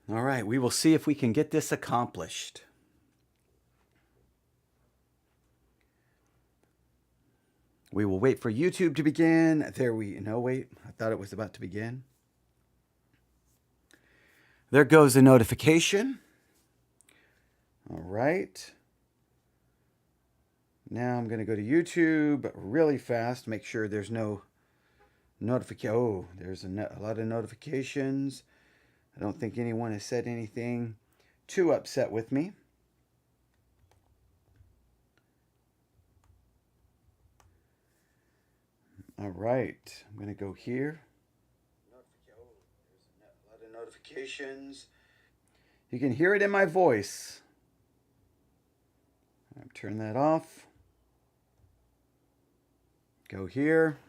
All right, we will see if we can get this accomplished. We will wait for YouTube to begin. Wait, I thought it was about to begin. There goes a notification. All right. Now I'm going to go to YouTube really fast, make sure there's no notification. Oh, there's a lot of notifications. I don't think anyone has said anything too upset with me. All right, I'm going to go here. Oh, there's a lot of notifications. You can hear it in my voice. Turn that off. Go here.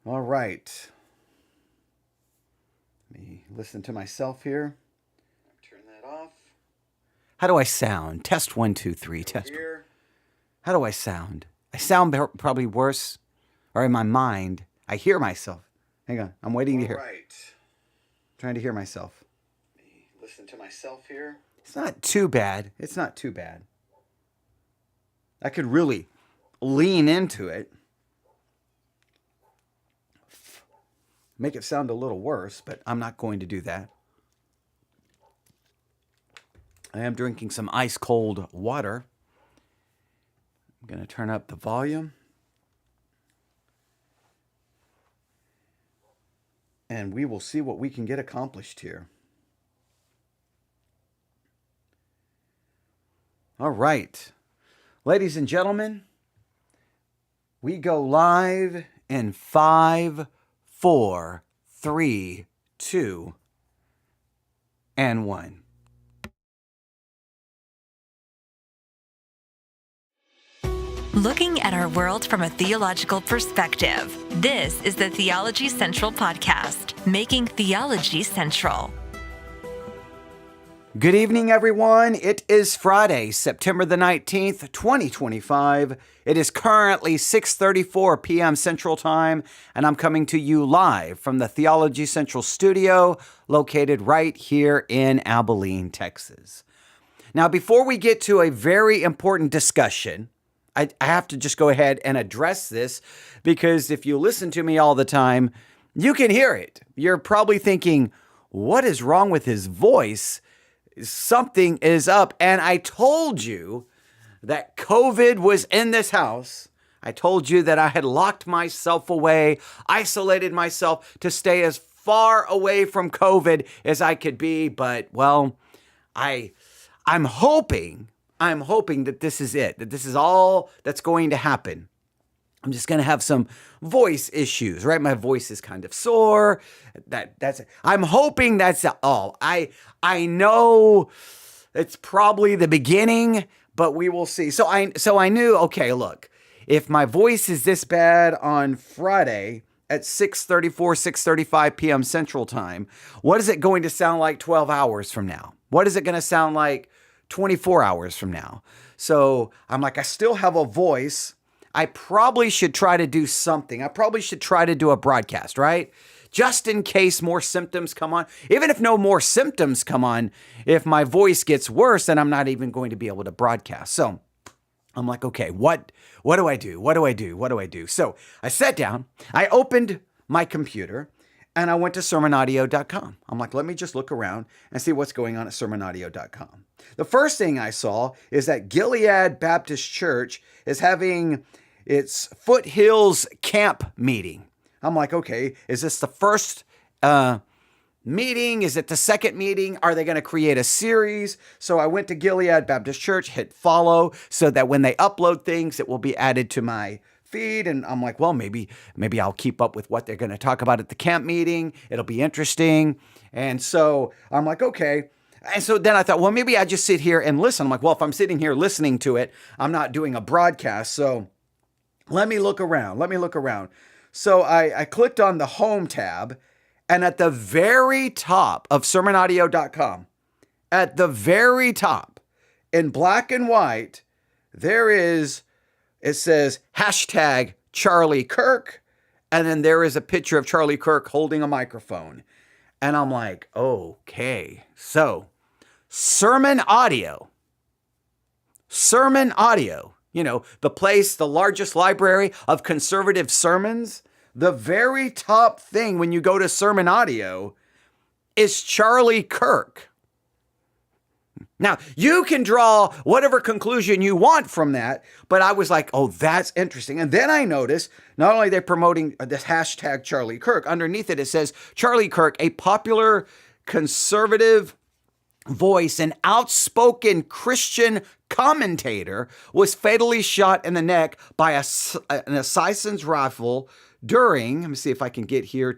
All right. Let me listen to myself here. Turn that off. How do I sound? Test 1, 2, 3. Test. Here. How do I sound? I sound probably worse, or in my mind, I hear myself. Hang on, I'm waiting to hear. All right. Trying to hear myself. Let me listen to myself here. It's not too bad. It's not too bad. I could really lean into it. Make it sound a little worse, but I'm not going to do that. I am drinking some ice cold water. I'm going to turn up the volume. And we will see what we can get accomplished here. All right. Ladies and gentlemen, we go live in 5, 4, 3, 2, and 1. Looking at our world from a theological perspective, this is the Theology Central Podcast, making theology central. Good evening, everyone. It is Friday, September the 19th, 2025. It is currently 6:34 p.m. Central Time, and I'm coming to you live from the Theology Central studio located right here in Abilene, Texas. Now, before we get to a very important discussion, I have to just go ahead and address this because if you listen to me all the time, you can hear it. You're probably thinking, what is wrong with his voice? Something is up. And I told you that COVID was in this house. I told you that I had locked myself away, isolated myself to stay as far away from COVID as I could be. But, well, I'm hoping that this is it, that this is all that's going to happen. I'm just going to have some voice issues, right? My voice is kind of sore. That's it. I'm hoping that's all. I know it's probably the beginning, but we will see. So I knew, okay, look, if my voice is this bad on Friday at 6:35 p.m. Central Time, what is it going to sound like 12 hours from now? What is it going to sound like 24 hours from now? So I'm like, I still have a voice. I probably should try to do something. I probably should try to do a broadcast, right? Just in case more symptoms come on. Even if no more symptoms come on, if my voice gets worse, then I'm not even going to be able to broadcast. So I'm like, okay, what do I do? What do I do? What do I do? So I sat down, I opened my computer, and I went to sermonaudio.com. I'm like, let me just look around and see what's going on at sermonaudio.com. The first thing I saw is that Gilead Baptist Church is having its Foothills Camp meeting. I'm like, okay, is this the first meeting? Is it the second meeting? Are they going to create a series? So I went to Gilead Baptist Church, hit follow, so that when they upload things, it will be added to my feed. And I'm like, well, maybe I'll keep up with what they're going to talk about at the camp meeting. It'll be interesting. And so I'm like, okay. And so then I thought, well, maybe I just sit here and listen. I'm like, well, if I'm sitting here listening to it, I'm not doing a broadcast. So let me look around. So I clicked on the home tab, and at the very top of sermonaudio.com, at the very top in black and white, it says hashtag Charlie Kirk, And then there is a picture of Charlie Kirk holding a microphone. And I'm like, okay, so sermon audio, the largest library of conservative sermons, the very top thing when you go to sermon audio is Charlie Kirk. Now, you can draw whatever conclusion you want from that, but I was like, oh, that's interesting. And then I noticed not only are they promoting this hashtag Charlie Kirk, underneath it says, Charlie Kirk, a popular conservative voice and outspoken Christian commentator, was fatally shot in the neck by an assassin's rifle during, let me see if I can get here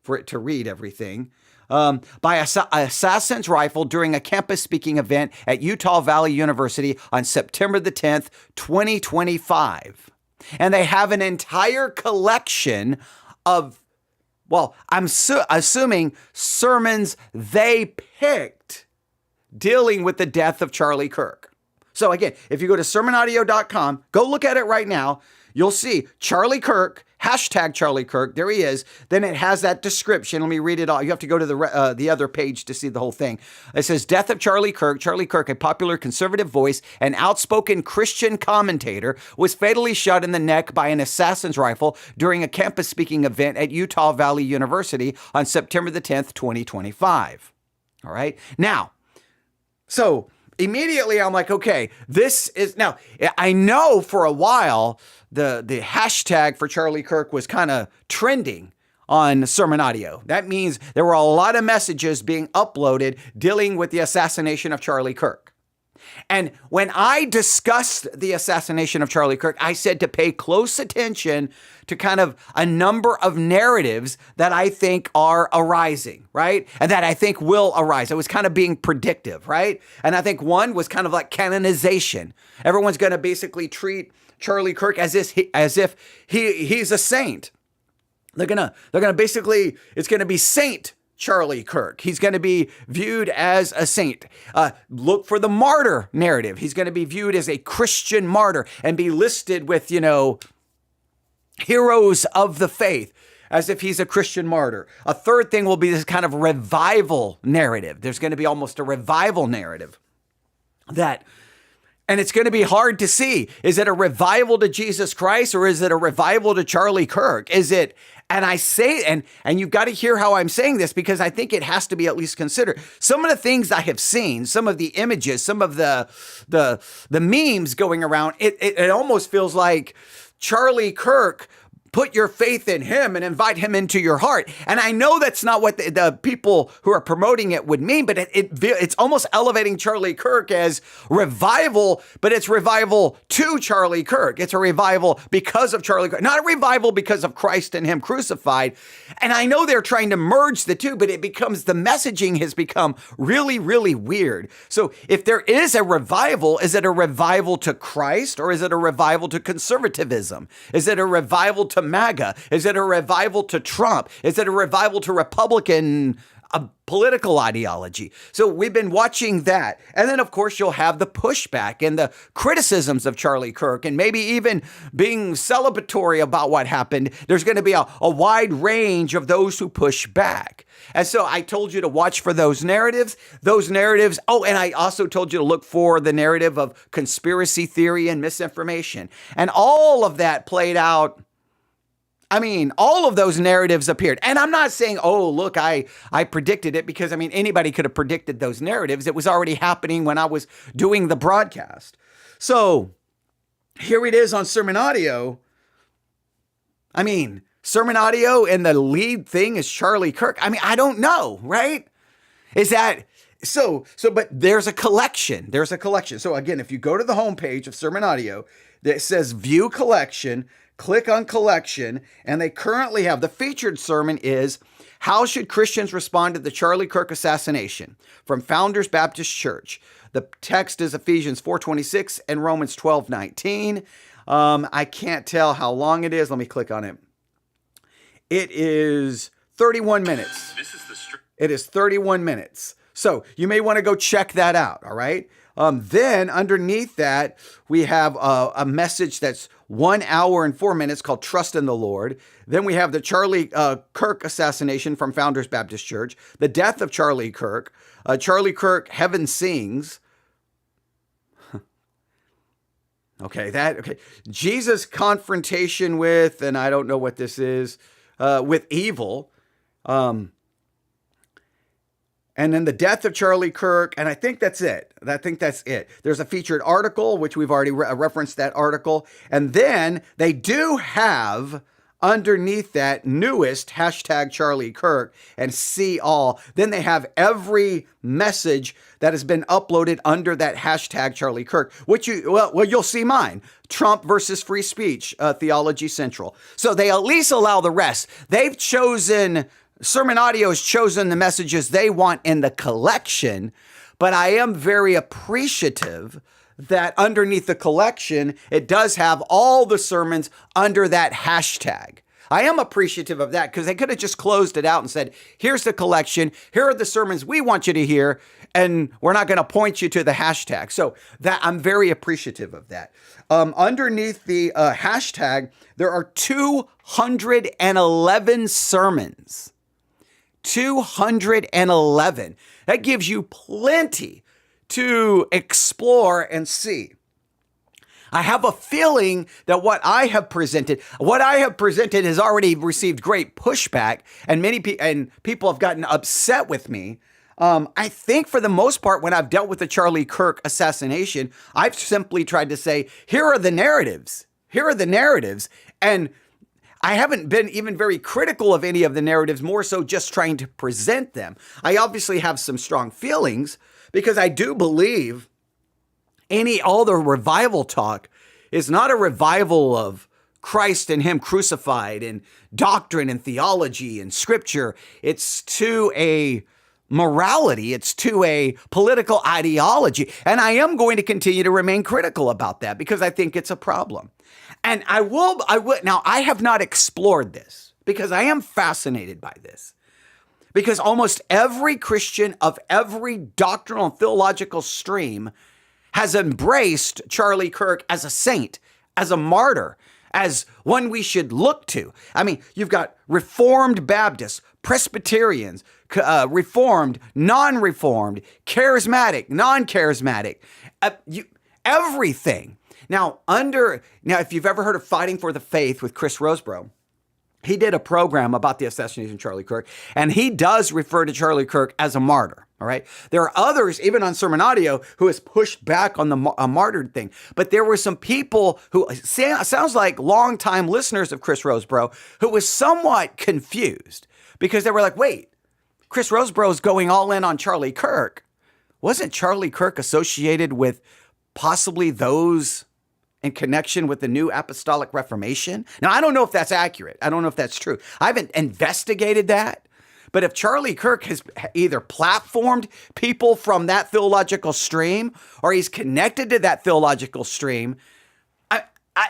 for it to read everything. By assassin's rifle during a campus speaking event at Utah Valley University on September the 10th, 2025. And they have an entire collection of, well, I'm assuming sermons they picked dealing with the death of Charlie Kirk. So again, if you go to sermonaudio.com, go look at it right now. You'll see Charlie Kirk, hashtag Charlie Kirk. There he is. Then it has that description. Let me read it all. You have to go to the other page to see the whole thing. It says, death of Charlie Kirk. Charlie Kirk, a popular conservative voice and outspoken Christian commentator, was fatally shot in the neck by an assassin's rifle during a campus speaking event at Utah Valley University on September the 10th, 2025. All right. Now, so immediately I'm like, okay, this is, now I know for a while the hashtag for Charlie Kirk was kind of trending on Sermon Audio. That means there were a lot of messages being uploaded dealing with the assassination of Charlie Kirk. And when I discussed the assassination of Charlie Kirk, I said to pay close attention to kind of a number of narratives that I think are arising, right? And that I think will arise. It was kind of being predictive, right? And I think one was kind of like canonization. Everyone's going to basically treat Charlie Kirk as if he's a saint. They're gonna basically, it's gonna be Saint Charlie Kirk. He's going to be viewed as a saint. Look for the martyr narrative. He's going to be viewed as a Christian martyr and be listed with, heroes of the faith, as if he's a Christian martyr. A third thing will be this kind of revival narrative. There's going to be almost a revival narrative and it's going to be hard to see. Is it a revival to Jesus Christ or is it a revival to Charlie Kirk? And I say, and you've got to hear how I'm saying this because I think it has to be at least considered. Some of the things I have seen, some of the images, some of the memes going around, it almost feels like Charlie Kirk, put your faith in him and invite him into your heart. And I know that's not what the people who are promoting it would mean, but it's almost elevating Charlie Kirk as revival, but it's revival to Charlie Kirk. It's a revival because of Charlie Kirk, not a revival because of Christ and him crucified. And I know they're trying to merge the two, but the messaging has become really, really weird. So if there is a revival, is it a revival to Christ or is it a revival to conservatism? Is it a revival to MAGA? Is it a revival to Trump? Is it a revival to Republican political ideology? So we've been watching that. And then, of course, you'll have the pushback and the criticisms of Charlie Kirk and maybe even being celebratory about what happened. There's going to be a wide range of those who push back. And so I told you to watch for those narratives. Oh, and I also told you to look for the narrative of conspiracy theory and misinformation. And all of that played out. I mean, all of those narratives appeared. And I'm not saying, oh, look, I predicted it because, anybody could have predicted those narratives. It was already happening when I was doing the broadcast. So here it is on Sermon Audio. Sermon Audio and the lead thing is Charlie Kirk. I don't know, right? Is that so, but there's a collection. So again, if you go to the homepage of Sermon Audio, that says View Collection, click on Collection, and they currently have the featured sermon is How Should Christians Respond to the Charlie Kirk Assassination from Founders Baptist Church. The text is Ephesians 4:26 and Romans 12:19. I can't tell how long it is. Let me click on it. It is 31 minutes. It is 31 minutes. So you may want to go check that out, all right? Then underneath that, we have a message that's 1 hour and 4 minutes called Trust in the Lord. Then we have the Charlie Kirk assassination from Founders Baptist Church, the death of Charlie Kirk, Charlie Kirk, Heaven Sings. Okay. Jesus' confrontation with, and I don't know what this is, with evil. And then the death of Charlie Kirk, and I think that's it. There's a featured article, which we've already referenced that article. And then they do have underneath that newest hashtag Charlie Kirk and see all. Then they have every message that has been uploaded under that hashtag Charlie Kirk, which you'll see mine. Trump versus free speech, Theology Central. So they at least allow the rest. Sermon Audio has chosen the messages they want in the collection, but I am very appreciative that underneath the collection, it does have all the sermons under that hashtag. I am appreciative of that because they could have just closed it out and said, here's the collection, here are the sermons we want you to hear, and we're not going to point you to the hashtag. So that I'm very appreciative of that. Underneath the hashtag, there are 211 sermons. 211. That gives you plenty to explore and see. I have a feeling that what I have presented has already received great pushback, and people have gotten upset with me. I think for the most part, when I've dealt with the Charlie Kirk assassination, I've simply tried to say, here are the narratives. And I haven't been even very critical of any of the narratives, more so just trying to present them. I obviously have some strong feelings because I do believe all the revival talk is not a revival of Christ and Him crucified and doctrine and theology and scripture. It's to a morality. It's to a political ideology. And I am going to continue to remain critical about that because I think it's a problem. And I will. Now, I have not explored this because I am fascinated by this. Because almost every Christian of every doctrinal and theological stream has embraced Charlie Kirk as a saint, as a martyr, as one we should look to. I mean, you've got Reformed Baptists, Presbyterians, Reformed, non-Reformed, charismatic, non-charismatic, everything. Now, if you've ever heard of Fighting for the Faith with Chris Rosebrough, he did a program about the assassination of Charlie Kirk, and he does refer to Charlie Kirk as a martyr, all right? There are others, even on Sermon Audio, who has pushed back on the martyred thing. But there were some people who, sounds like longtime listeners of Chris Rosebrough, who was somewhat confused because they were like, wait, Chris Rosebrough is going all in on Charlie Kirk. Wasn't Charlie Kirk associated with possibly those in connection with the New Apostolic Reformation? Now, I don't know if that's accurate. I don't know if that's true. I haven't investigated that. But if Charlie Kirk has either platformed people from that theological stream or he's connected to that theological stream,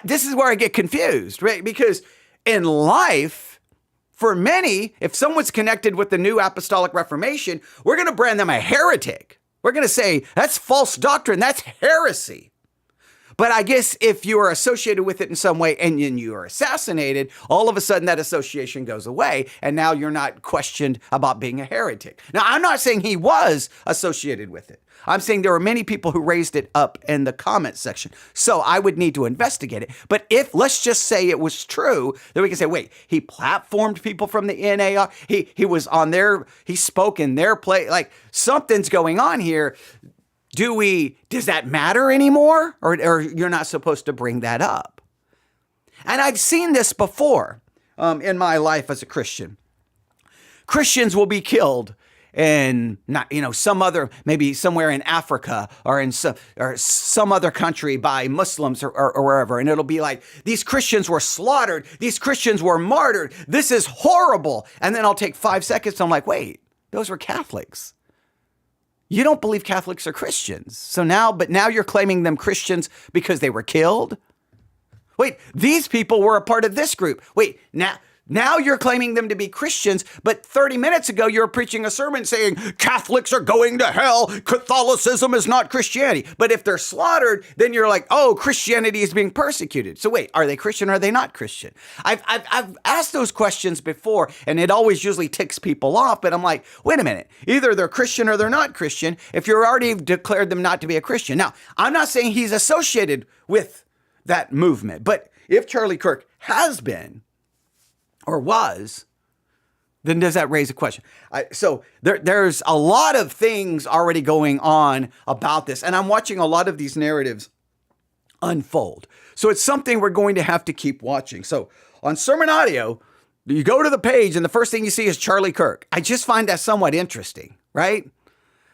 this is where I get confused, right? Because in life, for many, if someone's connected with the New Apostolic Reformation, we're going to brand them a heretic. We're going to say, that's false doctrine. That's heresy. But I guess if you are associated with it in some way and then you are assassinated, all of a sudden that association goes away and now you're not questioned about being a heretic. Now, I'm not saying he was associated with it. I'm saying there were many people who raised it up in the comment section. So I would need to investigate it. But let's just say it was true, then we can say, wait, he platformed people from the NAR. He was on he spoke in their place. Like something's going on here. Does that matter anymore? Or you're not supposed to bring that up? And I've seen this before in my life as a Christian. Christians will be killed in maybe somewhere in Africa or in some other country by Muslims or wherever. And it'll be like, these Christians were slaughtered. These Christians were martyred. This is horrible. And then I'll take 5 seconds. And I'm like, wait, those were Catholics. You don't believe Catholics are Christians. So now you're claiming them Christians because they were killed? Wait, these people were a part of this group. Wait, now Now you're claiming them to be Christians, but 30 minutes ago you were preaching a sermon saying Catholics are going to hell. Catholicism is not Christianity. But if they're slaughtered, then you're like, oh, Christianity is being persecuted. So wait, are they Christian or are they not Christian? I've asked those questions before, and it always usually ticks people off. But I'm like, wait a minute, either they're Christian or they're not Christian if you're already declared them not to be a Christian. Now, I'm not saying he's associated with that movement, but if Charlie Kirk has been, or was, then does that raise a question? So there's a lot of things already going on about this, and I'm watching a lot of these narratives unfold. So it's something we're going to have to keep watching. So on Sermon Audio, you go to the page, and the first thing you see is Charlie Kirk. I just find that somewhat interesting, right?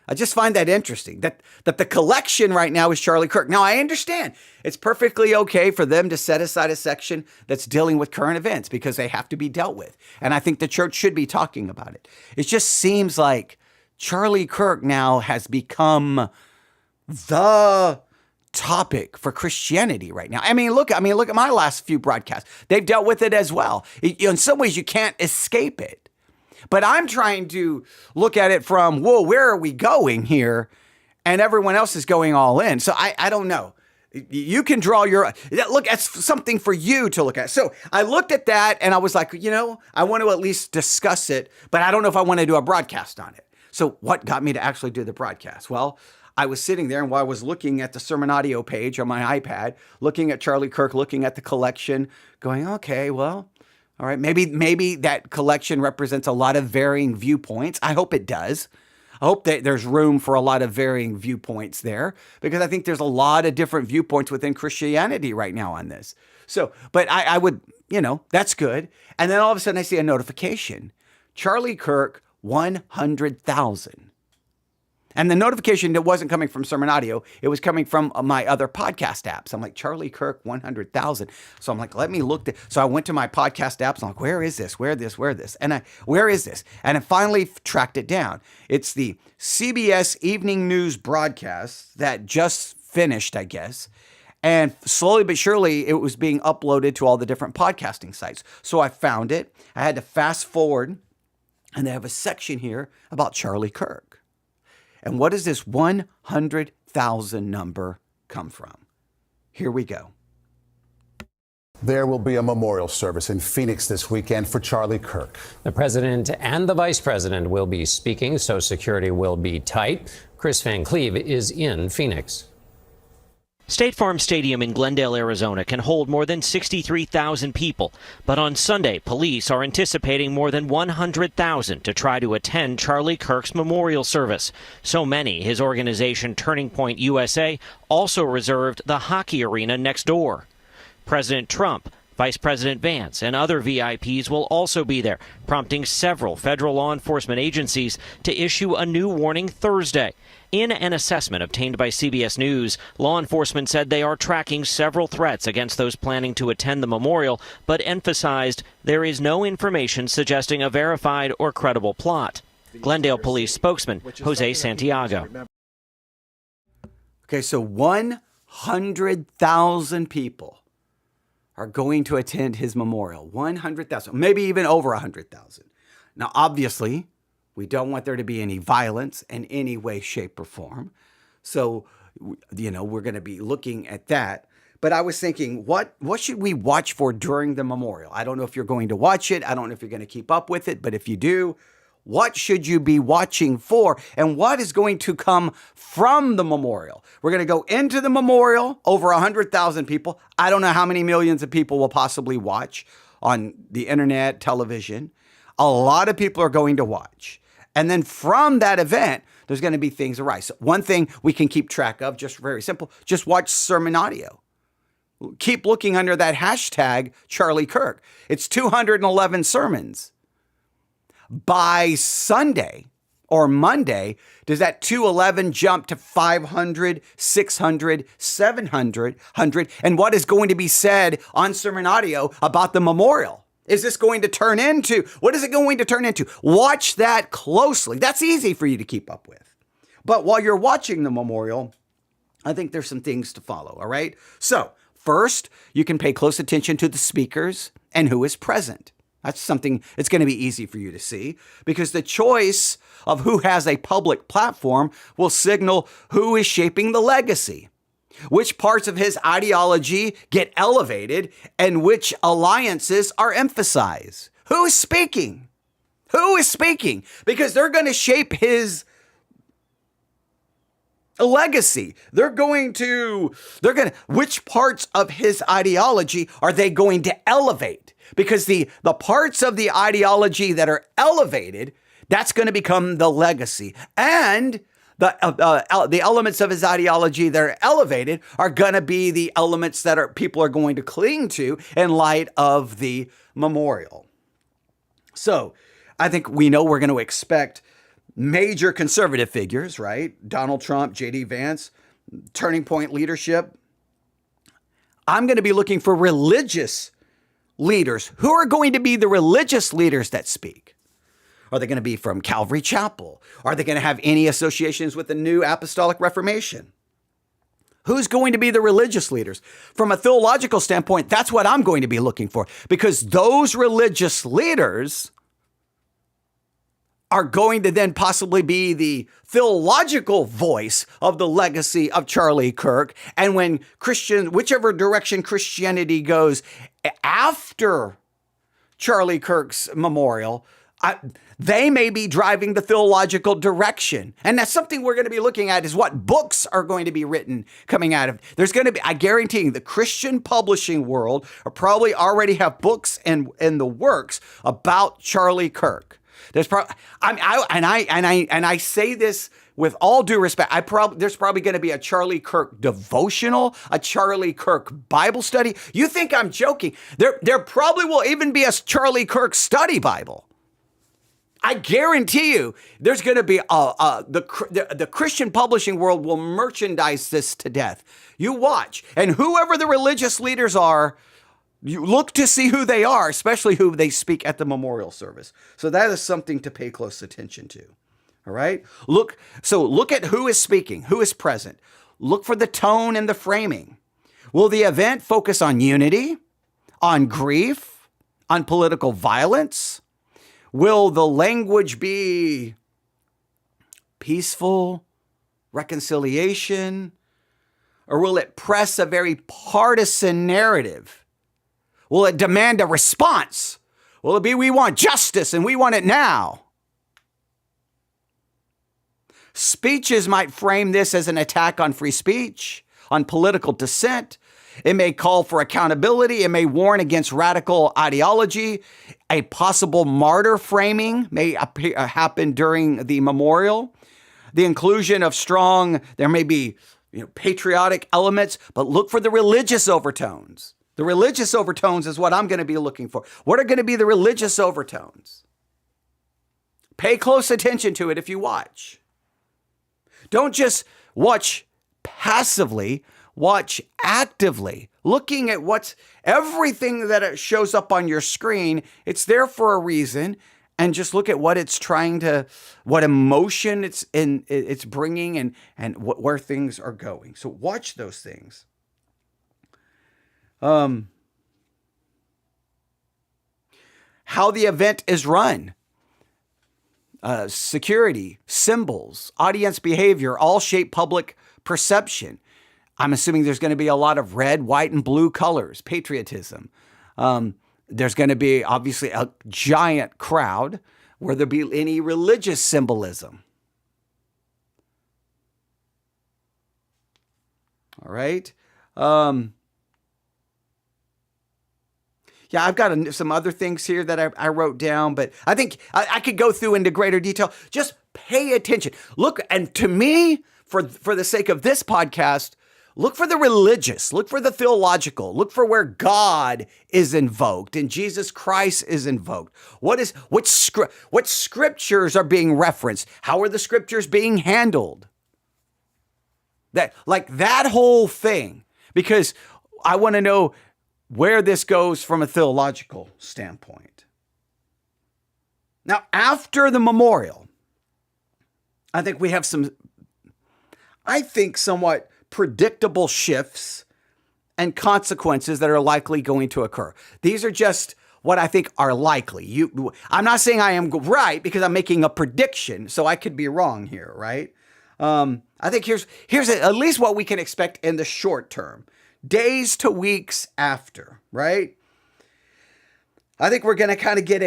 I just find that interesting that the collection right now is Charlie Kirk. Now, I understand it's perfectly okay for them to set aside a section that's dealing with current events because they have to be dealt with. And I think the church should be talking about it. It just seems like Charlie Kirk now has become the topic for Christianity right now. I mean, look at my last few broadcasts. They've dealt with it as well. In some ways, you can't escape it. But I'm trying to look at it from, whoa, where are we going here? And everyone else is going all in. So I don't know. You can draw your, look, that's something for you to look at. So I looked at that and I was like, I want to at least discuss it, but I don't know if I want to do a broadcast on it. So what got me to actually do the broadcast? Well, I was sitting there and while I was looking at the Sermon Audio page on my iPad, looking at Charlie Kirk, looking at the collection, going, okay, well, all right, maybe that collection represents a lot of varying viewpoints. I hope it does. I hope that there's room for a lot of varying viewpoints there because I think there's a lot of different viewpoints within Christianity right now on this. So, but I would, that's good. And then all of a sudden I see a notification. Charlie Kirk, 100,000. And the notification that wasn't coming from Sermon Audio, it was coming from my other podcast apps. I'm like, Charlie Kirk, 100,000. So I'm like, let me look. So I went to my podcast apps. I'm like, where is this? Where this? And where is this? And I finally tracked it down. It's the CBS Evening News broadcast that just finished, I guess. And slowly but surely, it was being uploaded to all the different podcasting sites. So I found it. I had to fast forward. And they have a section here about Charlie Kirk. And what does this 100,000 number come from? Here we go. There will be a memorial service in Phoenix this weekend for Charlie Kirk. The president and the vice president will be speaking, so security will be tight. Chris Van Cleve is in Phoenix. State Farm Stadium in Glendale, Arizona can hold more than 63,000 people, but on Sunday, police are anticipating more than 100,000 to try to attend Charlie Kirk's memorial service. So many, his organization Turning Point USA also reserved the hockey arena next door. President Trump, Vice President Vance, and other VIPs will also be there, prompting several federal law enforcement agencies to issue a new warning Thursday. In an assessment obtained by CBS News, law enforcement said they are tracking several threats against those planning to attend the memorial, but emphasized there is no information suggesting a verified or credible plot. Glendale Police spokesman Jose Santiago. Okay, so 100,000 people are going to attend his memorial. 100,000, maybe even over 100,000. Now, obviously, we don't want there to be any violence in any way, shape, or form. So, we're going to be looking at that. But I was thinking, what should we watch for during the memorial? I don't know if you're going to watch it. I don't know if you're going to keep up with it. But if you do, what should you be watching for? And what is going to come from the memorial? We're going to go into the memorial, over 100,000 people. I don't know how many millions of people will possibly watch on the internet, television. A lot of people are going to watch. And then from that event, there's going to be things arise. So one thing we can keep track of, just very simple, just watch Sermon Audio. Keep looking under that hashtag, Charlie Kirk. It's 211 sermons. By Sunday or Monday, does that 211 jump to 500, 600, 700, 100? And what is going to be said on Sermon Audio about the memorial? Is this going to turn into? What is it going to turn into? Watch that closely. That's easy for you to keep up with. But while you're watching the memorial, I think there's some things to follow, all right? So first, you can pay close attention to the speakers and who is present. That's something it's going to be easy for you to see, because the choice of who has a public platform will signal who is shaping the legacy, which parts of his ideology get elevated, and which alliances are emphasized. Who is speaking? Who is speaking? Because they're going to shape his legacy. Which parts of his ideology are they going to elevate? Because the parts of the ideology that are elevated, that's going to become the legacy. And the elements of his ideology that are elevated are going to be the elements that people are going to cling to in light of the memorial. So I think we know we're going to expect major conservative figures, right? Donald Trump, J.D. Vance, Turning Point leadership. I'm going to be looking for religious leaders. Who are going to be the religious leaders that speak? Are they going to be from Calvary Chapel? Are they going to have any associations with the New Apostolic Reformation? Who's going to be the religious leaders? From a theological standpoint, that's what I'm going to be looking for, because those religious leaders are going to then possibly be the theological voice of the legacy of Charlie Kirk. And when whichever direction Christianity goes after Charlie Kirk's memorial, they may be driving the theological direction. And that's something we're going to be looking at, is what books are going to be written coming out of. There's going to be, I guarantee you, the Christian publishing world are probably already have books in the works about Charlie Kirk. There's probably, I say this with all due respect. There's probably going to be a Charlie Kirk devotional, a Charlie Kirk Bible study. You think I'm joking? There probably will even be a Charlie Kirk study Bible. I guarantee you, there's going to be the Christian publishing world will merchandise this to death. You watch, and whoever the religious leaders are, you look to see who they are, especially who they speak at the memorial service. So that is something to pay close attention to. All right? Look at who is speaking, who is present. Look for the tone and the framing. Will the event focus on unity, on grief, on political violence? Will the language be peaceful, reconciliation, or will it press a very partisan narrative? Will it demand a response? Will it be, we want justice and we want it now? Speeches might frame this as an attack on free speech, on political dissent. It may call for accountability. It may warn against radical ideology. A possible martyr framing may happen during the memorial. The inclusion of there may be patriotic elements, but look for the religious overtones. The religious overtones is what I'm going to be looking for. What are going to be the religious overtones? Pay close attention to it if you watch. Don't just watch passively, watch actively. Looking at everything that shows up on your screen, it's there for a reason, and just look at what it's what emotion it's bringing and where things are going. So watch those things. How the event is run, security, symbols, audience behavior, all shape public perception. I'm assuming there's going to be a lot of red, white, and blue colors, patriotism. There's going to be obviously a giant crowd. Will there be any religious symbolism? All right. Yeah, I've got some other things here that I wrote down, but I think I could go through into greater detail. Just pay attention. Look, and to me, for the sake of this podcast, look for the religious, look for the theological, look for where God is invoked and Jesus Christ is invoked. What scriptures are being referenced? How are the scriptures being handled? That whole thing, because I want to know where this goes from a theological standpoint. Now, after the memorial, I think we have somewhat predictable shifts and consequences that are likely going to occur. These are just what I think are likely. I'm not saying I am right because I'm making a prediction, so I could be wrong here, right? I think here's at least what we can expect in the short term, days to weeks after, right? I think we're going to kind of get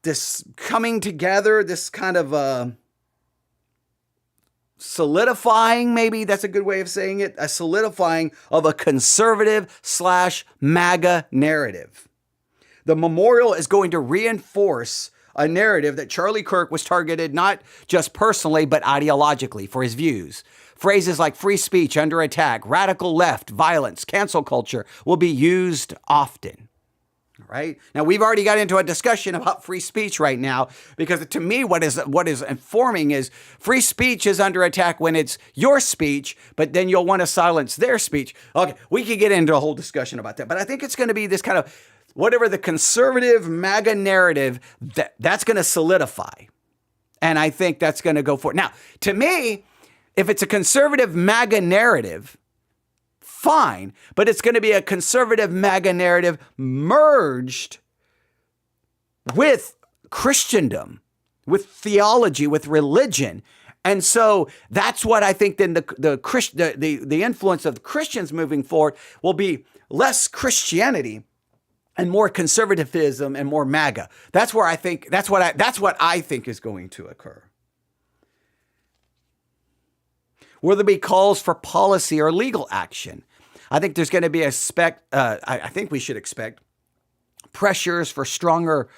this coming together, this kind of solidifying, maybe that's a good way of saying it, a solidifying of a conservative / MAGA narrative. The memorial is going to reinforce a narrative that Charlie Kirk was targeted not just personally, but ideologically for his views. Phrases like free speech under attack, radical left, violence, cancel culture will be used often. Right? Now, we've already got into a discussion about free speech right now, because to me, what is informing is free speech is under attack when it's your speech, but then you'll want to silence their speech. Okay, we could get into a whole discussion about that, but I think it's going to be this kind of whatever the conservative MAGA narrative that's going to solidify. And I think that's going to go for it. Now, to me, if it's a conservative MAGA narrative, fine, but it's going to be a conservative MAGA narrative merged with Christendom, with theology, with religion. And so that's what I think then the influence of the Christians moving forward will be less Christianity and more conservatism and more MAGA. That's what I think is going to occur. Will there be calls for policy or legal action? I think there's going to be I think we should expect pressures for stronger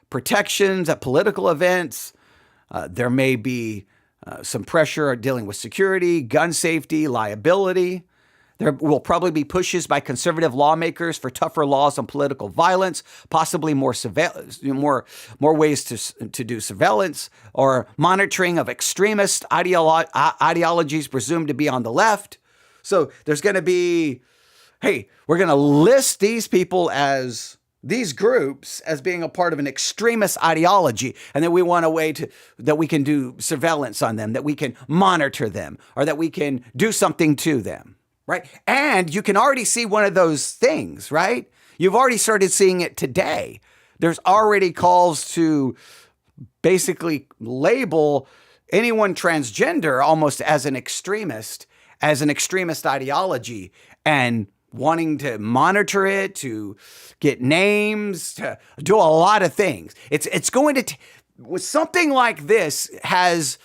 protections at political events. There may be some pressure dealing with security, gun safety, liability. There will probably be pushes by conservative lawmakers for tougher laws on political violence, possibly more ways to do surveillance or monitoring of extremist ideologies presumed to be on the left. So there's going to be, hey, we're going to list these people as these groups as being a part of an extremist ideology, and then we want a way that we can do surveillance on them, that we can monitor them, or that we can do something to them. Right. And you can already see one of those things, right? You've already started seeing it today. There's already calls to basically label anyone transgender almost as an extremist ideology, and wanting to monitor it, to get names, to do a lot of things. It's going to, with something like this has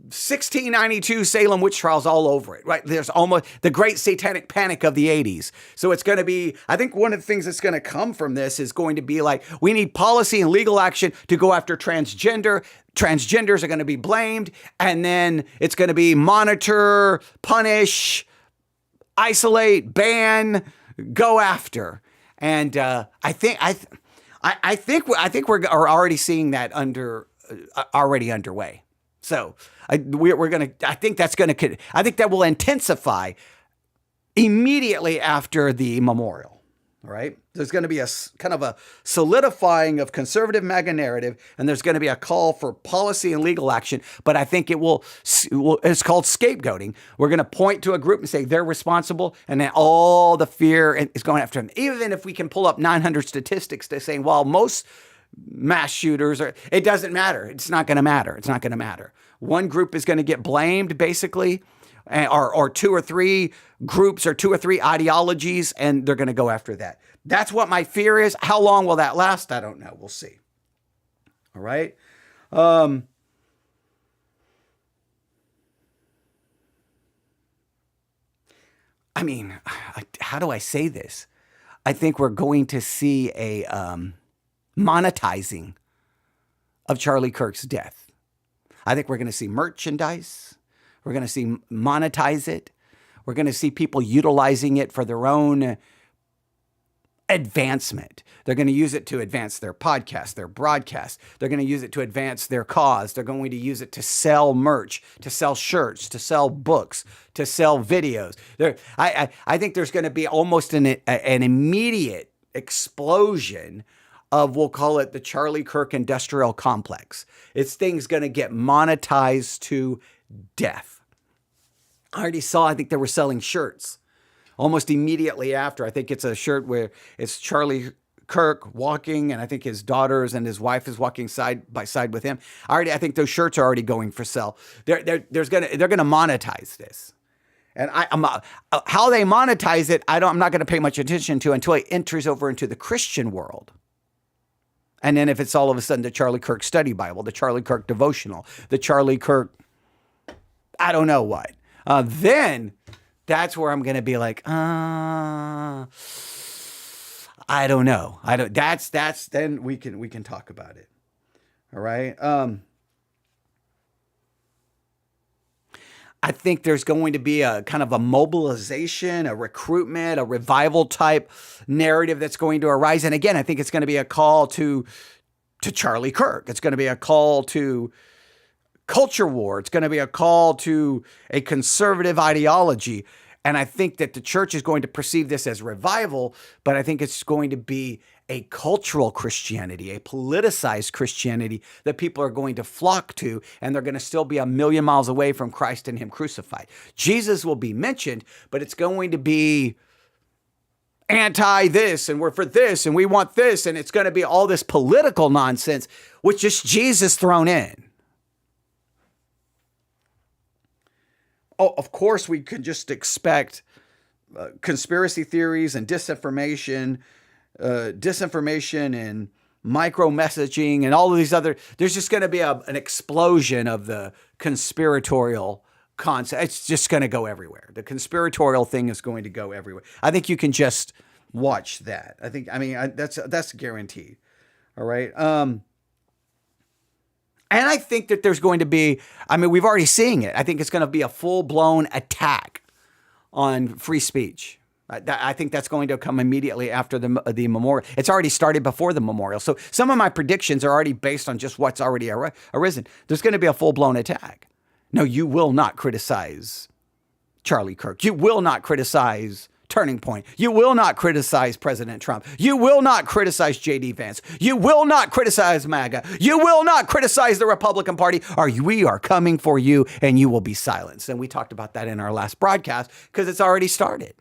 1692 Salem witch trials all over it, right? There's almost the great satanic panic of the 80s. So it's going to be, I think one of the things that's going to come from this is going to be like, we need policy and legal action to go after transgender. Transgenders are going to be blamed. And then it's going to be monitor, punish, isolate, ban, go after. And I think we're already seeing that already underway. So I think that will intensify immediately after the memorial. All right. There's going to be a kind of a solidifying of conservative MAGA narrative, and there's going to be a call for policy and legal action. But I think it's called scapegoating. We're going to point to a group and say they're responsible, and then all the fear is going after them. Even if we can pull up 900 statistics to saying, well, most mass shooters it doesn't matter. It's not going to matter. It's not going to matter. One group is going to get blamed, basically, or two or three groups or two or three ideologies, and they're going to go after that. That's what my fear is. How long will that last? I don't know. We'll see. All right. I mean, how do I say this? I think we're going to see a monetizing of Charlie Kirk's death. I think we're going to see merchandise. We're going to see monetize it. We're going to see people utilizing it for their own advancement. They're going to use it to advance their podcast, their broadcast. They're going to use it to advance their cause. They're going to use it to sell merch, to sell shirts, to sell books, to sell videos. I think there's going to be almost an immediate explosion of, we'll call it the Charlie Kirk industrial complex. It's things going to get monetized to death. I already saw, I think they were selling shirts almost immediately after. I think it's a shirt where it's Charlie Kirk walking, and I think his daughters and his wife is walking side by side with him. I think those shirts are already going for sale. They're gonna monetize this, and how they monetize it, I'm not going to pay much attention to until it enters over into the Christian world. And then if it's all of a sudden the Charlie Kirk study Bible, the Charlie Kirk devotional, the Charlie Kirk, I don't know what, then that's where I'm going to be like, I don't know. Then we can talk about it. All right. I think there's going to be a kind of a mobilization, a recruitment, a revival type narrative that's going to arise. And again, I think it's going to be a call to Charlie Kirk. It's going to be a call to culture war. It's going to be a call to a conservative ideology. And I think that the church is going to perceive this as revival, but I think it's going to be a cultural Christianity, a politicized Christianity that people are going to flock to, and they're going to still be a million miles away from Christ and him crucified. Jesus will be mentioned, but it's going to be anti this, and we're for this, and we want this, and it's going to be all this political nonsense with just Jesus thrown in. Oh, of course, we could just expect conspiracy theories and disinformation and micro messaging and all of these other. There's just going to be an explosion of the conspiratorial concept. It's just going to go everywhere. The conspiratorial thing is going to go everywhere. I think you can just watch that. That's guaranteed. All right. And I think that there's going to be, we've already seen it. I think it's going to be a full-blown attack on free speech. I think that's going to come immediately after the memorial. It's already started before the memorial. So some of my predictions are already based on just what's already arisen. There's going to be a full-blown attack. No, you will not criticize Charlie Kirk. You will not criticize Turning Point. You will not criticize President Trump. You will not criticize J.D. Vance. You will not criticize MAGA. You will not criticize the Republican Party, or we are coming for you and you will be silenced. And we talked about that in our last broadcast because it's already started.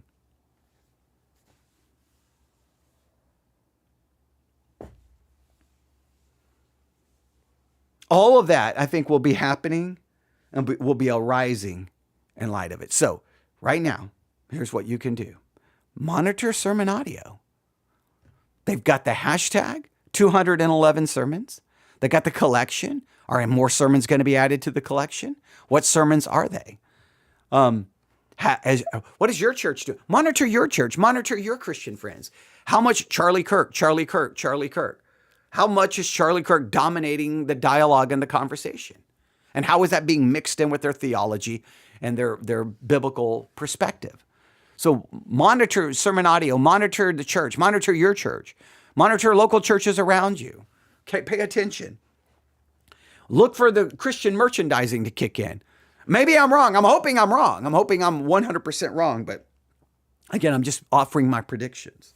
All of that, I think, will be happening and will be arising in light of it. So right now, here's what you can do. Monitor sermon audio. They've got the hashtag 211 sermons. They got the collection. Are more sermons going to be added to the collection? What sermons are they? What does your church do? Monitor your church. Monitor your Christian friends. How much Charlie Kirk? How much is Charlie Kirk dominating the dialogue and the conversation? And how is that being mixed in with their theology and their biblical perspective? So monitor sermon audio, monitor the church, monitor your church, monitor local churches around you. Okay, pay attention. Look for the Christian merchandising to kick in. Maybe I'm wrong. I'm hoping I'm wrong. I'm hoping I'm 100% wrong. But again, I'm just offering my predictions.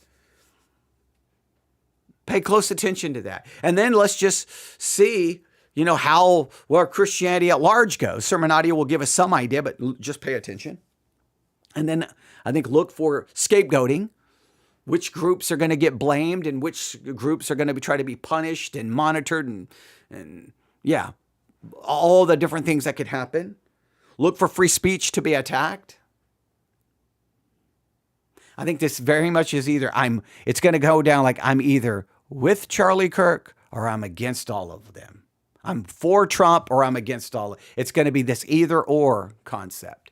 Pay close attention to that. And then let's just see, where Christianity at large goes. Sermon audio will give us some idea, but just pay attention. And then I think look for scapegoating, which groups are going to get blamed and which groups are going to try to be punished and monitored and all the different things that could happen. Look for free speech to be attacked. I think this very much is it's going to go down like I'm either with Charlie Kirk or I'm against all of them. I'm for Trump or I'm against all. It's going to be this either or concept.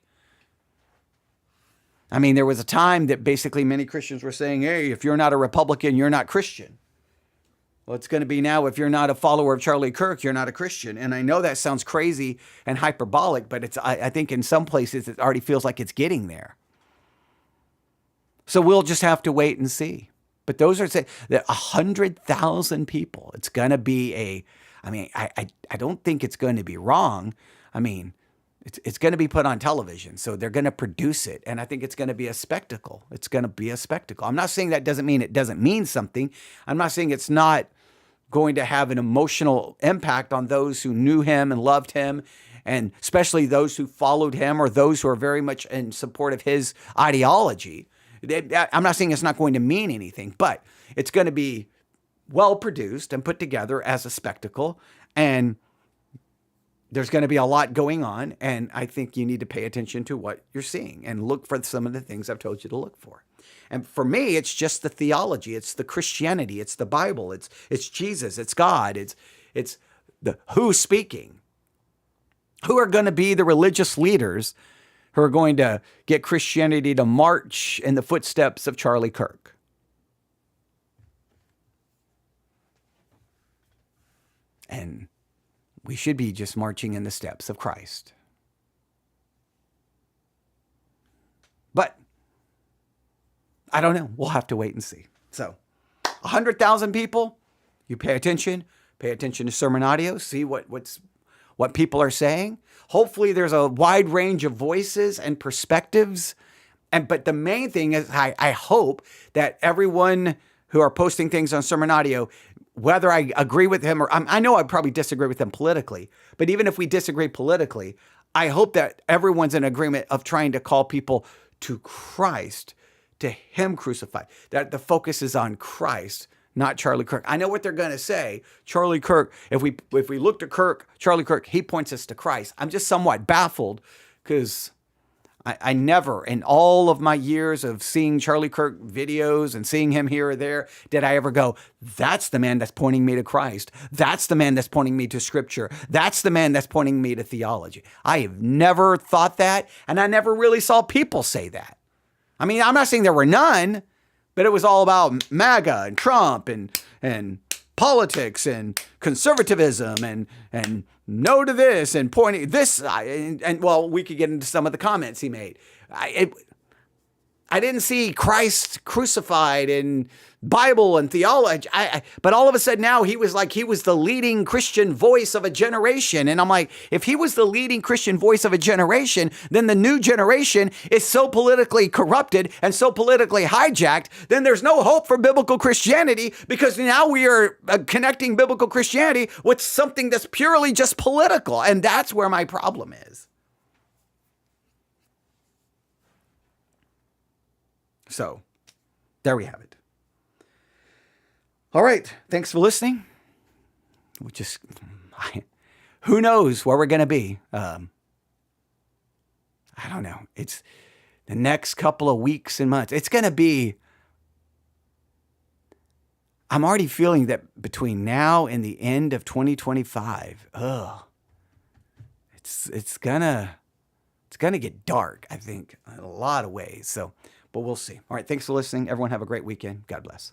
There was a time that basically many Christians were saying, hey, if you're not a Republican, you're not Christian. Well, it's going to be now, if you're not a follower of Charlie Kirk, you're not a Christian. And I know that sounds crazy and hyperbolic, but I think in some places it already feels like it's getting there. So we'll just have to wait and see. But those are that 100,000 people. It's going to be I don't think it's going to be wrong. It's going to be put on television, so they're going to produce it. And I think it's going to be a spectacle. It's going to be a spectacle. I'm not saying that doesn't mean it doesn't mean something. I'm not saying it's not going to have an emotional impact on those who knew him and loved him, and especially those who followed him or those who are very much in support of his ideology. I'm not saying it's not going to mean anything, but it's going to be well produced and put together as a spectacle. And there's going to be a lot going on. And I think you need to pay attention to what you're seeing and look for some of the things I've told you to look for. And for me, it's just the theology. It's the Christianity. It's the Bible. It's Jesus. It's God. It's the who's speaking. Who are going to be the religious leaders who are going to get Christianity to march in the footsteps of Charlie Kirk? And we should be just marching in the steps of Christ. But I don't know. We'll have to wait and see. So 100,000 people, you pay attention to sermon audio, see what people are saying. Hopefully there's a wide range of voices and perspectives. But the main thing is I hope that everyone who are posting things on sermon audio, whether I agree with him or I know I probably disagree with them politically, but even if we disagree politically, I hope that everyone's in agreement of trying to call people to Christ, to him crucified, that the focus is on Christ, not Charlie Kirk. I know what they're going to say. Charlie Kirk, if we look to Charlie Kirk, he points us to Christ. I'm just somewhat baffled because I never, in all of my years of seeing Charlie Kirk videos and seeing him here or there, did I ever go, that's the man that's pointing me to Christ. That's the man that's pointing me to Scripture. That's the man that's pointing me to theology. I have never thought that, and I never really saw people say that. I mean, I'm not saying there were none, but it was all about MAGA and Trump and politics and conservatism and no to this and pointing this. And well, we could get into some of the comments he made. I didn't see Christ crucified in Bible and theology. But all of a sudden now he was the leading Christian voice of a generation. And I'm like, if he was the leading Christian voice of a generation, then the new generation is so politically corrupted and so politically hijacked, then there's no hope for biblical Christianity because now we are connecting biblical Christianity with something that's purely just political. And that's where my problem is. So there we have it. All right. Thanks for listening. Who knows where we're going to be? I don't know. It's the next couple of weeks and months. It's going to be, I'm already feeling that between now and the end of 2025, it's gonna get dark, I think, in a lot of ways. So, but we'll see. All right. Thanks for listening. Everyone have a great weekend. God bless.